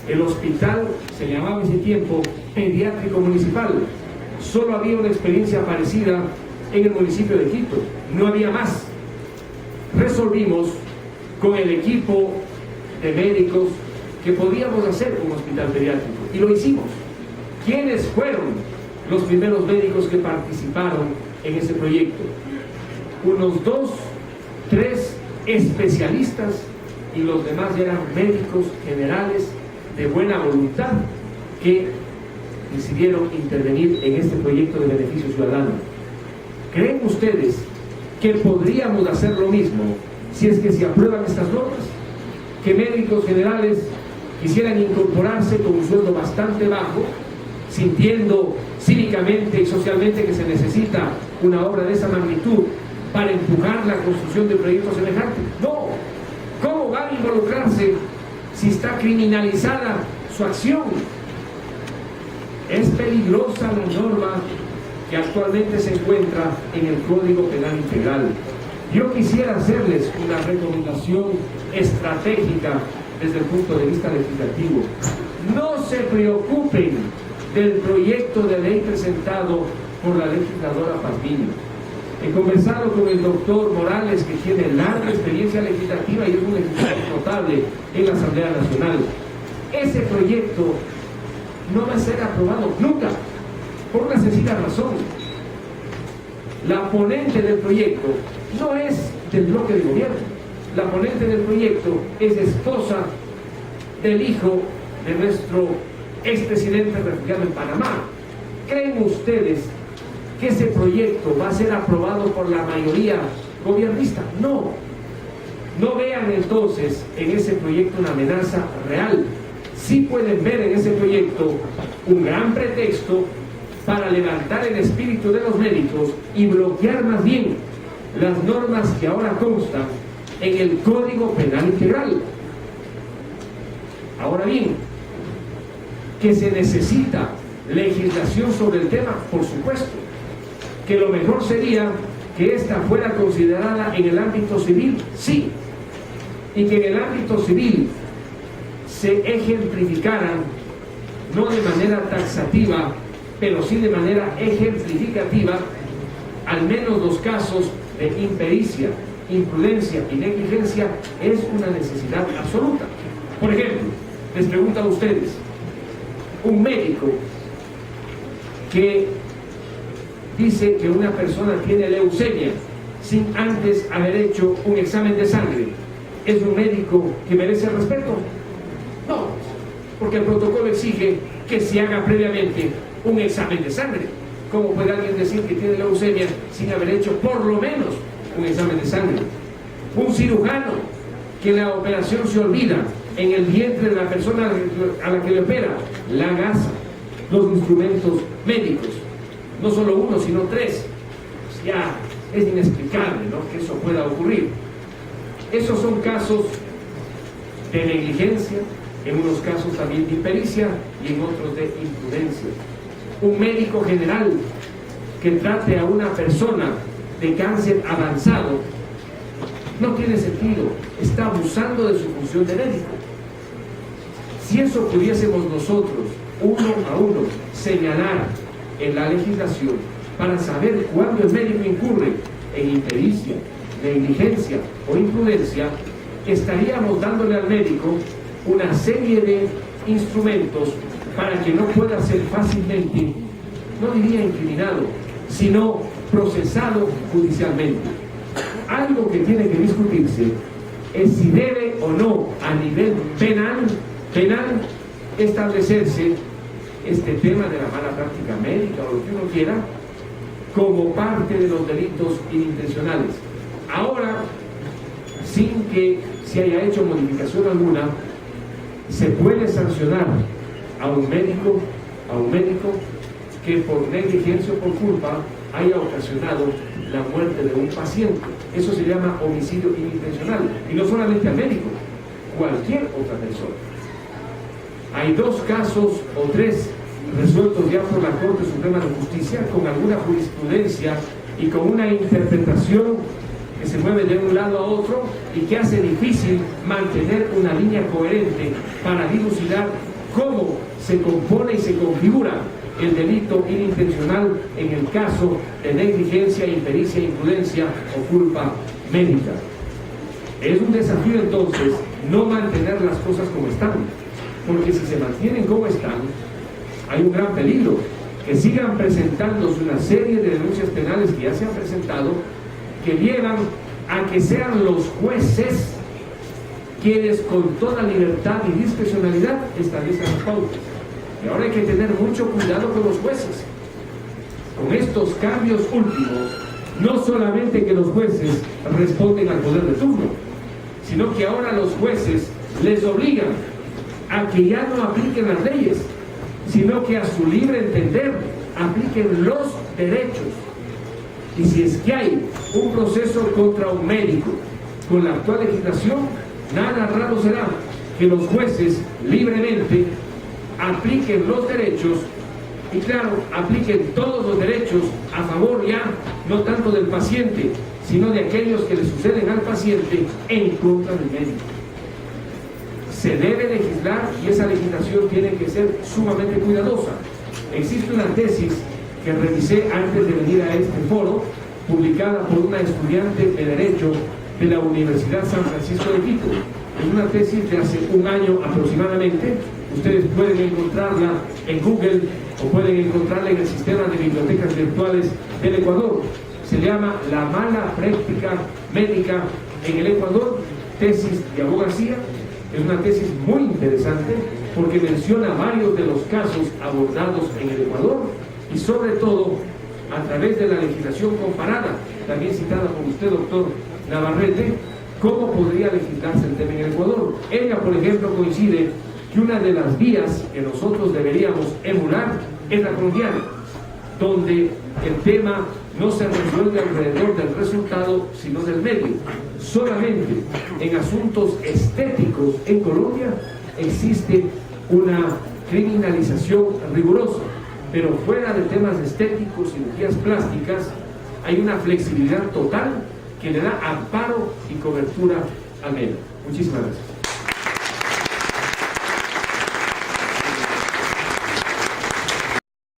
El hospital se llamaba en ese tiempo Pediátrico Municipal. Solo había una experiencia parecida en el municipio de Quito, no había más. Resolvimos con el equipo de médicos que podíamos hacer un hospital pediátrico y lo hicimos. ¿Quiénes fueron los primeros médicos que participaron en ese proyecto? Unos 2, 3 especialistas y los demás eran médicos generales de buena voluntad que decidieron intervenir en este proyecto de beneficio ciudadano. ¿Creen ustedes que podríamos hacer lo mismo si es que se aprueban estas normas? Que médicos generales quisieran incorporarse con un sueldo bastante bajo, sintiendo cívicamente y socialmente que se necesita una obra de esa magnitud para empujar la construcción de proyectos semejantes. No, ¿cómo van a involucrarse si está criminalizada su acción? Es peligrosa la norma que actualmente se encuentra en el Código Penal Integral. Yo quisiera hacerles una recomendación estratégica desde el punto de vista legislativo. No se preocupen del proyecto de ley presentado por la legisladora Pazmiño. He conversado con el doctor Morales, que tiene larga experiencia legislativa y es un legislador notable en la Asamblea Nacional. Ese proyecto no va a ser aprobado nunca, por una sencilla razón. La ponente del proyecto no es del bloque de gobierno. La ponente del proyecto es esposa del hijo de nuestro expresidente refugiado en Panamá. ¿Creen ustedes que ese proyecto va a ser aprobado por la mayoría gobernista? No. No vean entonces en ese proyecto una amenaza real. Sí pueden ver en ese proyecto un gran pretexto para levantar el espíritu de los médicos y bloquear más bien las normas que ahora constan en el Código Penal Integral. Ahora bien, que se necesita legislación sobre el tema, por supuesto, que lo mejor sería que ésta fuera considerada en el ámbito civil, sí, y que en el ámbito civil se ejemplificaran, no de manera taxativa, pero sí de manera ejemplificativa, al menos los casos de impericia, imprudencia y negligencia. Es una necesidad absoluta. Por ejemplo, les pregunto a ustedes, un médico que dice que una persona tiene leucemia sin antes haber hecho un examen de sangre, ¿es un médico que merece respeto? No, porque el protocolo exige que se haga previamente un examen de sangre. ¿Cómo puede alguien decir que tiene leucemia sin haber hecho por lo menos un examen de sangre? Un cirujano que la operación se olvida en el vientre de la persona a la que le opera, la gasa, los instrumentos médicos, no solo uno sino 3, pues ya es inexplicable, ¿no?, que eso pueda ocurrir. Esos son casos de negligencia, en unos casos también de impericia y en otros de imprudencia. Un médico general que trate a una persona de cáncer avanzado no tiene sentido, está abusando de su función de médico. Si eso pudiésemos nosotros, uno a uno, señalar en la legislación para saber cuándo el médico incurre en impericia, negligencia o imprudencia, estaríamos dándole al médico una serie de instrumentos para que no pueda ser fácilmente, no diría incriminado, sino procesado judicialmente. Algo que tiene que discutirse es si debe o no a nivel penal establecerse este tema de la mala práctica médica o lo que uno quiera como parte de los delitos inintencionales. Ahora, sin que se haya hecho modificación alguna, se puede sancionar a un médico que por negligencia o por culpa haya ocasionado la muerte de un paciente. Eso se llama homicidio inintencional. Y no solamente al médico, cualquier otra persona. Hay 2 casos o 3 resueltos ya por la Corte Suprema de Justicia con alguna jurisprudencia y con una interpretación que se mueve de un lado a otro y que hace difícil mantener una línea coherente para dilucidar cómo se compone y se configura el delito inintencional en el caso de negligencia, impericia, imprudencia o culpa médica. Es un desafío entonces no mantener las cosas como están, porque si se mantienen como están, hay un gran peligro, que sigan presentándose una serie de denuncias penales que ya se han presentado, que llevan a que sean los jueces quienes con toda libertad y discrecionalidad establezcan las pautas. Y ahora hay que tener mucho cuidado con los jueces. Con estos cambios últimos, no solamente que los jueces responden al poder de turno, sino que ahora los jueces les obligan a que ya no apliquen las leyes, sino que a su libre entender apliquen los derechos. Y si es que hay un proceso contra un médico con la actual legislación, nada raro será que los jueces libremente apliquen los derechos y, claro, apliquen todos los derechos a favor ya no tanto del paciente, sino de aquellos que le suceden al paciente en contra del médico. Se debe legislar y esa legislación tiene que ser sumamente cuidadosa. Existe una tesis que revisé antes de venir a este foro, publicada por una estudiante de Derecho de la Universidad San Francisco de Quito. Es una tesis de hace un año aproximadamente. Ustedes pueden encontrarla en Google o pueden encontrarla en el sistema de bibliotecas virtuales del Ecuador. Se llama La mala práctica médica en el Ecuador, tesis de abogacía. Es una tesis muy interesante porque menciona varios de los casos abordados en el Ecuador y sobre todo a través de la legislación comparada, también citada por usted, doctor Navarrete, cómo podría legislarse el tema en el Ecuador. Ella, por ejemplo, coincide que una de las vías que nosotros deberíamos emular es la colombiana, donde el tema no se resuelve alrededor del resultado, sino del medio. Solamente en asuntos estéticos en Colombia existe una criminalización rigurosa, pero fuera de temas estéticos, cirugías plásticas, hay una flexibilidad total que le da amparo y cobertura al medio. Muchísimas gracias.